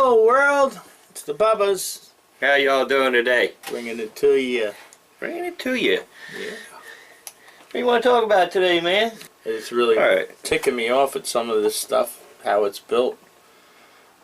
Hello world, it's the Bubbas. How y'all doing today? Bringing it to you. Bringing it to you. Yeah. What do you want to talk about today, man? It's really ticking me off at some of this stuff, how it's built.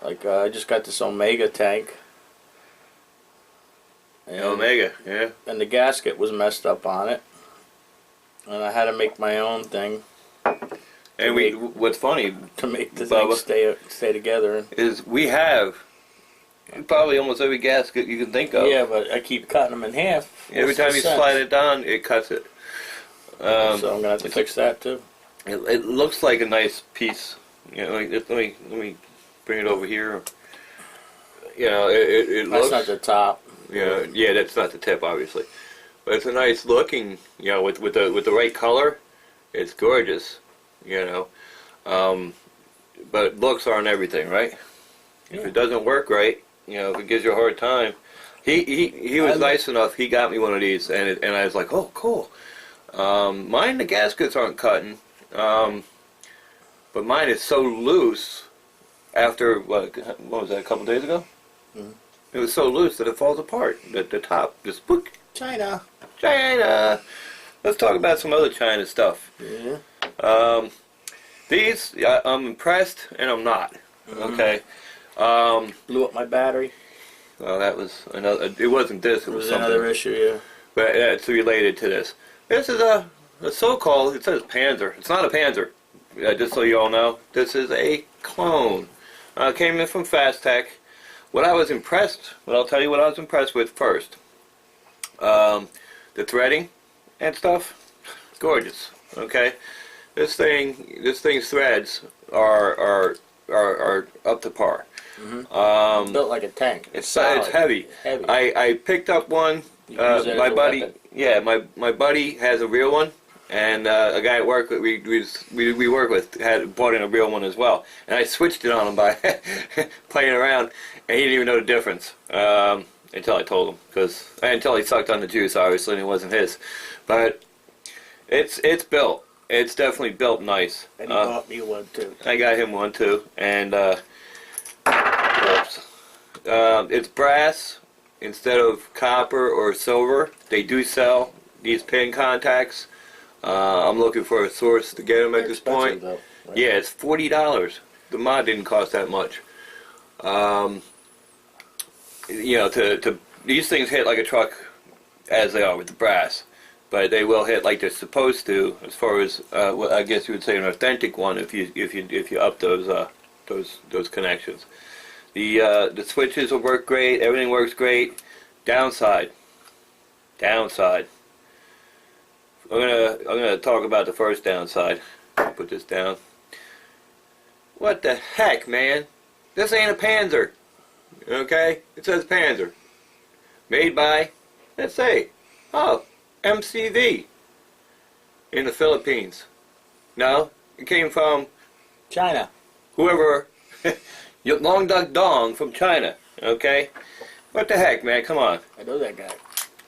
Like I just got this Omega tank. And, Omega, yeah. And the gasket was messed up on it. And I had to make my own thing. And what's funny to make the thing stay together is we have probably almost every gasket you can think of. Yeah, but I keep cutting them in half. Every time you slide it down, it cuts it. So I'm gonna have to fix that too. It looks like a nice piece. You know, let me bring it over here. You know, it looks. That's not the top. Yeah, that's not the tip, obviously, but it's a nice looking. You know, with the right color, it's gorgeous. You know, but looks aren't everything, right? Yeah. If it doesn't work right, you know, if it gives you a hard time. He was nice enough. He got me one of these, and I was like, oh, cool. Mine, the gaskets aren't cutting, but mine is so loose. After what was that? A couple days ago. Mm-hmm. It was so loose that it falls apart. The top just book. China. Let's talk about some other China stuff. Yeah. These, I'm impressed and I'm not. Mm-hmm. Okay. Blew up my battery. Well, that was another. It wasn't this. It was something. Another issue. Yeah. But it's related to this. This is a so-called. It says Panzer. It's not a Panzer. Just so you all know, this is a clone. Came in from Fast Tech. What I'll tell you what I was impressed with first. The threading and stuff, gorgeous. Okay, this thing's threads are up to par. Mm-hmm. Built like a tank. It's heavy. Heavy. I picked up one. My buddy, my buddy has a real one, and a guy at work that we work with had bought in a real one as well. And I switched it on him by playing around, and he didn't even know the difference until I told him, until he sucked on the juice, obviously, and it wasn't his. But it's built. It's definitely built nice. And he bought me one too. I got him one too, and it's brass instead of copper or silver. They do sell these pin contacts. I'm looking for a source to get them at this point. Though, right? Yeah, it's $40. The mod didn't cost that much. You know, these things hit like a truck as they are with the brass, but they will hit like they're supposed to. As far as well, I guess you would say an authentic one if you up those connections. The switches will work great. Everything works great. Downside. I'm gonna talk about the first downside. Put this down. What the heck, man? This ain't a Panzer. Okay? It says Panzer. Made by, let's say, MCV in the Philippines. No, it came from China. Whoever, Long Duck Dong from China. Okay? What the heck, man? Come on. I know that guy.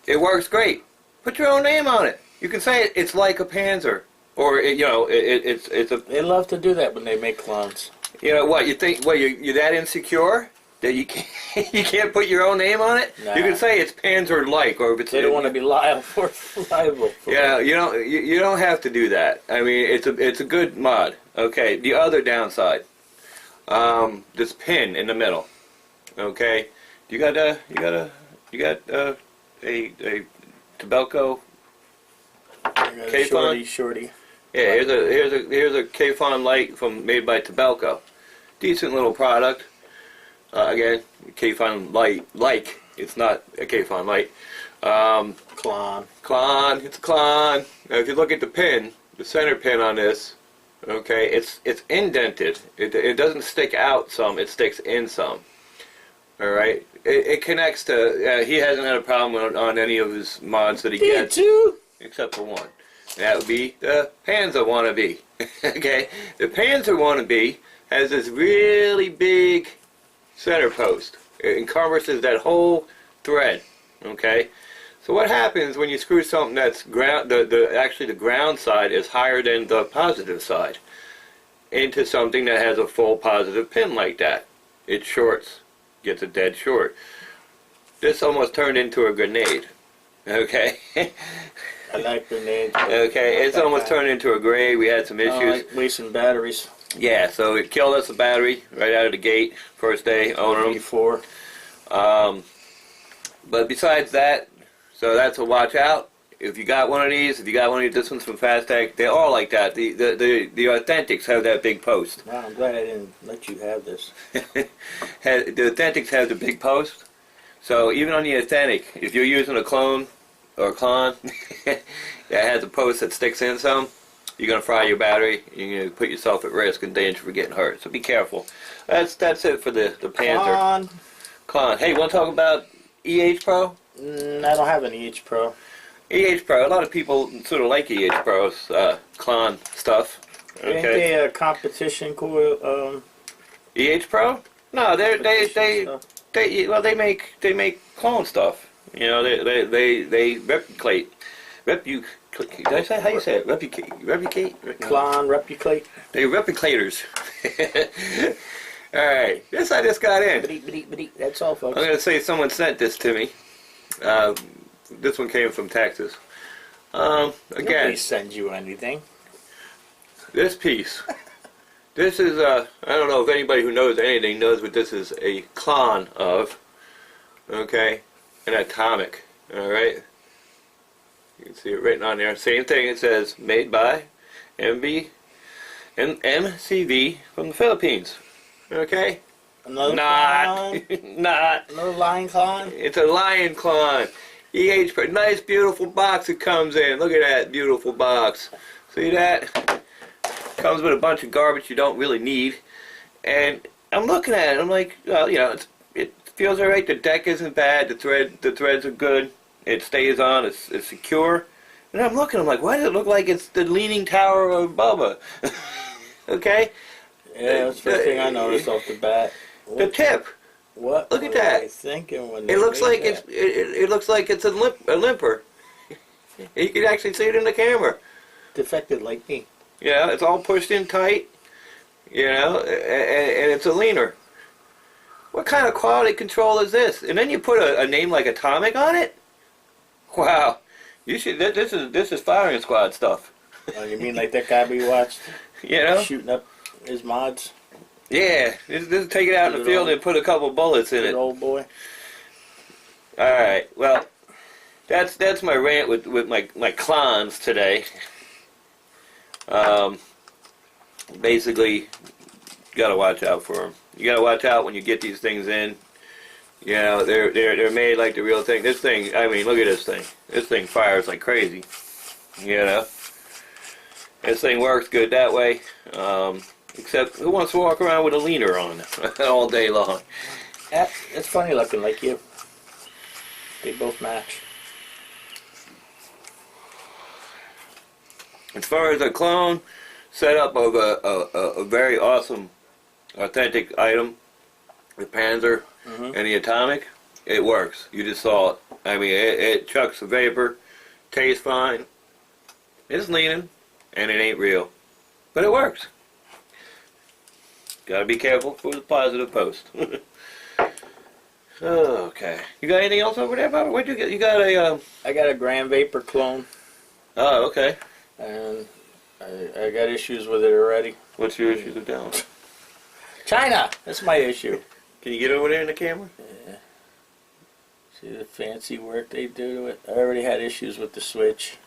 It works great. Put your own name on it. You can say it's like a Panzer, or it's a. They love to do that when they make clones. You know what? You think? What you're that insecure that you can't put your own name on it? Nah. You can say it's Panzer-like, or if it's. They don't want to be liable for Yeah, you don't have to do that. I mean, it's a good mod. Okay. The other downside, this pin in the middle. Okay. You got a Tabelco. Shorty. Yeah, here's a K-Fon light made by Tabelco. Decent little product. Again, K-Fon light, like it's not a K-Fon light. Clon. It's a clon. Now, if you look at the pin, the center pin on this, okay, it's indented. It doesn't stick out some. It sticks in some. All right. It connects to. He hasn't had a problem on any of his mods that he gets, except for one. And that would be the Panzer wannabe. Okay, the Panzer wannabe has this really big center post. It encompasses that whole thread. Okay, so what happens when you screw something that's ground? Actually, the ground side is higher than the positive side into something that has a full positive pin like that. It shorts. gets it dead short. This almost turned into a grenade. Okay. I like grenades. Okay, it's almost turned into a grenade. We had some I issues. don't like wasting batteries. Yeah, so it killed us a battery right out of the gate, first day owning them. Before. But besides that, so that's a watch out. If you got one of these, if you got one of this one's from Fastech, they're all like that. The Authentics have that big post. Wow, I'm glad I didn't let you have this. The Authentics have the big post. So even on the Authentic, if you're using a clone or a Klon that has a post that sticks in some, you're going to fry your battery. You're going to put yourself at risk and danger for getting hurt. So be careful. That's it for the Panzer. Klon. Hey, want to talk about EH Pro? I don't have an EH Pro. EH Pro. A lot of people sort of like EH Pro's Klon stuff. Okay. Ain't they a competition cool? EH Pro? No, they make clone stuff. You know, they replicate. Did I say how you say it? Replicate. Klon, replicate. They replicators. All right, this I just got in. That's all, folks. I'm going to say someone sent this to me. This one came from Texas. Again, Nobody sends you anything. this piece. This is I don't know if anybody who knows anything knows what this is a clone of. Okay, an atomic. All right. You can see it written on there. Same thing. It says made by MCV from the Philippines. Okay. Another Not. Another lion clone. It's a lion clone. EH, nice beautiful box it comes in. Look at that beautiful box. See that? Comes with a bunch of garbage you don't really need. And I'm looking at it. I'm like, well, you know, it feels alright. The deck isn't bad. The threads are good. It stays on. It's secure. And I'm looking. I'm like, why does it look like it's the Leaning Tower of Bubba? Okay. Yeah, that's the first thing I noticed off the bat. The tip. What? Look at that. Were they thinking when It looks like that? it looks like it's a limper. You can actually see it in the camera. Defected like me. Yeah, it's all pushed in tight. You know, and it's a leaner. What kind of quality control is this? And then you put a name like Atomic on it. Wow, you should. This is firing squad stuff. Oh, you mean like that guy we watched? You know, Shooting up his mods. yeah. Just take it out in the field and put a couple bullets in Good it. old boy. All right. Well, that's my rant with my clones today. Basically, you gotta watch out for them. You gotta watch out when you get these things in. You know, they're made like the real thing. This thing, I mean, look at this thing. This thing fires like crazy. You know, this thing works good that way. Except, who wants to walk around with a leaner on all day long? It's funny looking like you. They both match. As far as a clone setup of a very awesome, authentic item, the Panzer and the Atomic, it works. You just saw it. I mean, it chucks the vapor, tastes fine. It's leaning, and it ain't real, but it works. Gotta be careful for the positive post. Okay. You got anything else over there, Bob? What'd you get? You got a I got a Grand Vapor clone, oh, okay. and I got issues with it already. What's your issues with that one? China! That's my issue. Can you get over there in the camera? Yeah. See the fancy work they do to it? I already had issues with the switch.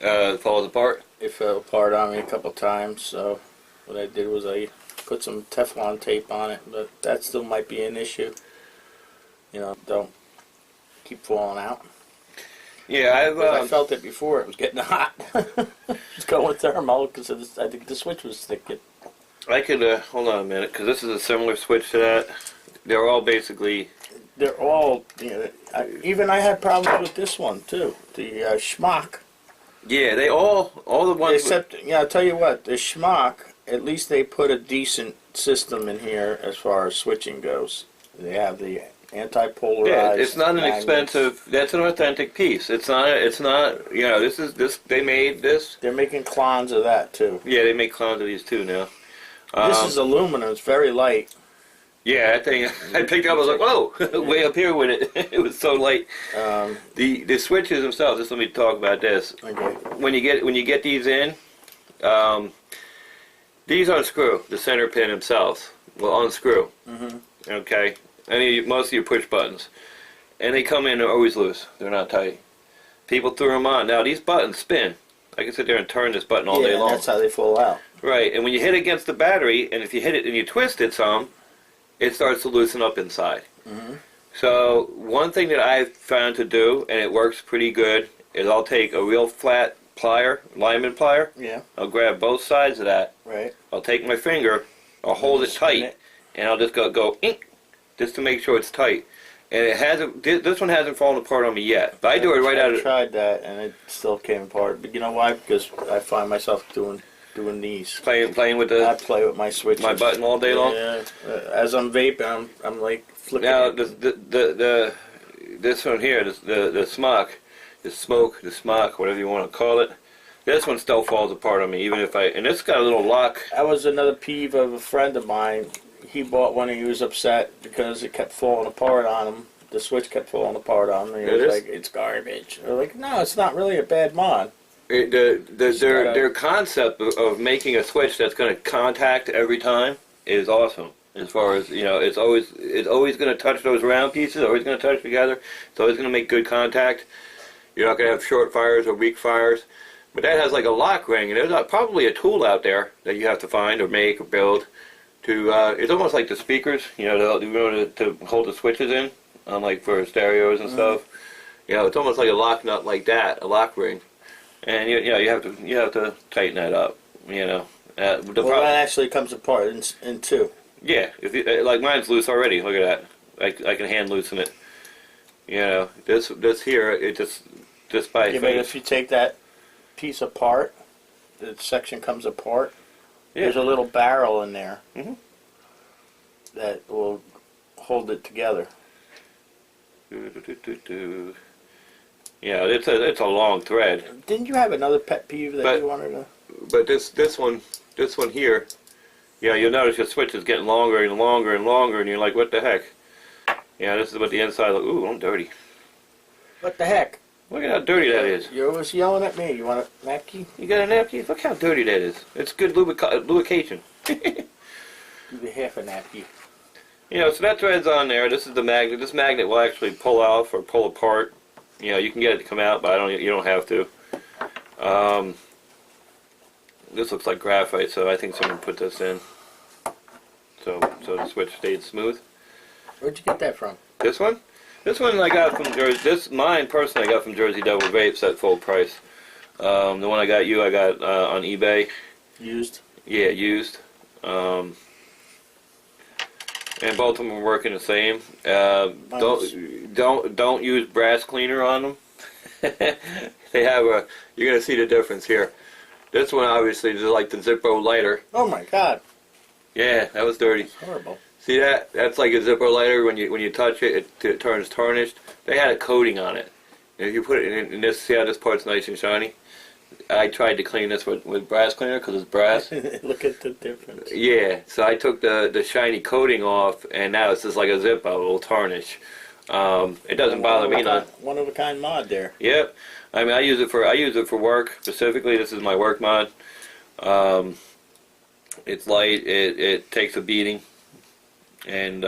It falls apart? It fell apart on me a couple times, so what I did was I put some Teflon tape on it, but that still might be an issue. You know, don't keep falling out. Yeah, I felt it before. It was getting hot. It's going thermal because I think the switch was sticking. I could, hold on a minute, because this is a similar switch to that. They're all basically... They're all, you know, I had problems with this one too. The Schmock. Yeah, they all the ones... Except, yeah, I'll tell you what, the Schmock, at least they put a decent system in here as far as switching goes. They have the anti-polarized... Yeah, it's not an magnets. Expensive... That's an authentic piece. It's not, you know, they made this... They're making clones of that too. Yeah, they make clones of these too now. This is aluminum. It's very light. Yeah, that thing I picked up. I was like, whoa, way up here with it. It was so light. The switches themselves. Just let me talk about this. Okay. When you get these in, these unscrew the center pin themselves. Will unscrew. Okay. Most of your push buttons, and they come in. They're always loose. They're not tight. People threw them on. Now these buttons spin. I can sit there and turn this button all day long. That's how they fall out. Right, and when you hit against the battery, and if you hit it and you twist it some, it starts to loosen up inside. So one thing that I've found to do, and it works pretty good, is I'll take a real flat plier, lineman plier. Yeah. I'll grab both sides of that. Right. I'll take my finger, I'll hold it tight, and I'll just go ink, just to make sure it's tight. And it hasn't. This one hasn't fallen apart on me yet. But I do it right out of. I tried that, and it still came apart. But you know why? Because I find myself doing these. Playing with the. I play with my switches. My button all day long. Yeah. As I'm vaping, I'm like flicking. Now this one here, the smoke, the smoke, whatever you want to call it. This one still falls apart on me, even if and it's got a little lock. That was another peeve of a friend of mine. He bought one and he was upset because it kept falling apart on him. The switch kept falling apart on him. And he was like, "It's garbage." They're like, "No, it's not really a bad mod." Their concept of making a switch that's going to contact every time is awesome. As far as it's always going to touch those round pieces. Always going to touch together. It's always going to make good contact. You're not going to have short fires or weak fires. But that has like a lock ring, and there's probably a tool out there that you have to find or make or build. It's almost like the speakers, to hold the switches in, like for stereos and stuff. It's almost like a lock nut like that, a lock ring, and you have to tighten that up. That actually comes apart in two. Yeah, like mine's loose already. Look at that. I can hand loosen it. This here, it just by faith. But if you take that piece apart, the section comes apart. Yeah. There's a little barrel in there that will hold it together. Yeah, it's a long thread. Didn't you have another pet peeve that you wanted to? But this one here, you'll notice your switch is getting longer and longer and longer, and you're like, what the heck? This is what the inside looks. Ooh, I'm dirty. What the heck? Look at how dirty that is. You're always yelling at me. You want a napkin? You got a napkin? Look how dirty that is. It's good lubrication. Give me half a napkin. So that thread's on there. This is the magnet. This magnet will actually pull off or pull apart. You can get it to come out, but you don't have to. This looks like graphite, so I think someone put this in. So the switch stayed smooth. Where'd you get that from? This one? This one I got from Jersey. Mine personally I got from Jersey Devil Vapes at full price. The one I got on eBay. Used? Yeah, used. And both of them are working the same. Don't use brass cleaner on them. They have you're gonna see the difference here. This one obviously is like the Zippo lighter. Oh my God. Yeah, that was dirty. It's horrible. See that? That's like a Zippo lighter. When you touch it, it turns tarnished. They had a coating on it. And if you put it in this, see how this part's nice and shiny? I tried to clean this with brass cleaner because it's brass. Look at the difference. Yeah, so I took the shiny coating off, and now it's just like a Zippo, a little tarnish. It doesn't bother me none. One of a kind mod there. Yep. I mean, I use it for work specifically. This is my work mod. It's light. It takes a beating. And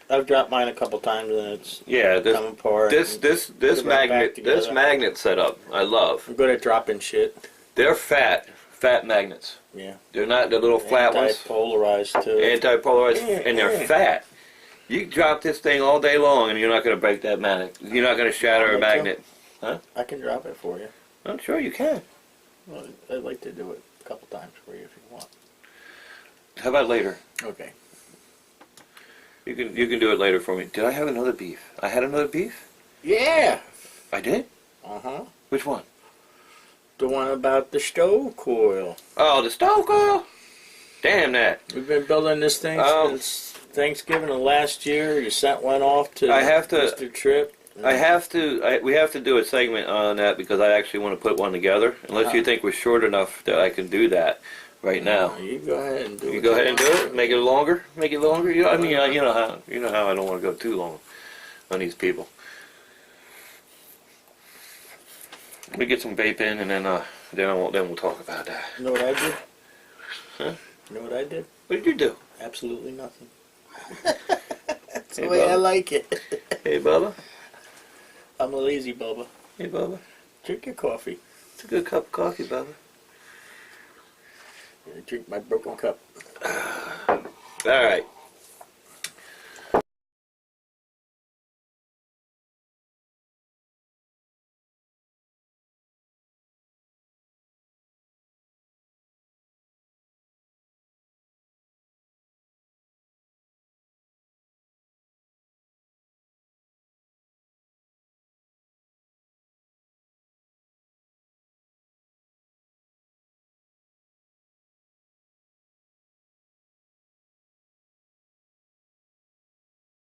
I've dropped mine a couple times and it's come apart. This magnet setup I love. I'm good at dropping shit. They're fat magnets. Yeah. They're not the little flat ones. Anti-polarized too. Anti-polarized, and they're fat. You drop this thing all day long and you're not going to break that magnet. You're not going to shatter a magnet. Huh? I can drop it for you. I'm sure you can. Well, I'd like to do it a couple times for you if you want. How about later? Okay. You can do it later for me. Did I have another beef? I had another beef? Yeah. I did? Uh-huh. Which one? The one about the stove coil. Oh, the stove coil? Damn that. We've been building this thing since Thanksgiving of last year. You sent one off to Mr. Tripp. We have to do a segment on that because I actually want to put one together. Unless you think we're short enough that I can do that. right now. You go ahead and do it. You go ahead and do it. Make it longer. Make it longer. You know, I mean, you know how I don't want to go too long on these people. We get some vape in, and then we'll talk about that. You know what I did? Huh? You know what I did? What did you do? Absolutely nothing. That's Hey, the way I Bubba. like it. Hey, Bubba. I'm a lazy Bubba. Hey, Bubba. Drink your coffee. It's a good cup of coffee, Bubba. Drink my broken cup. All right.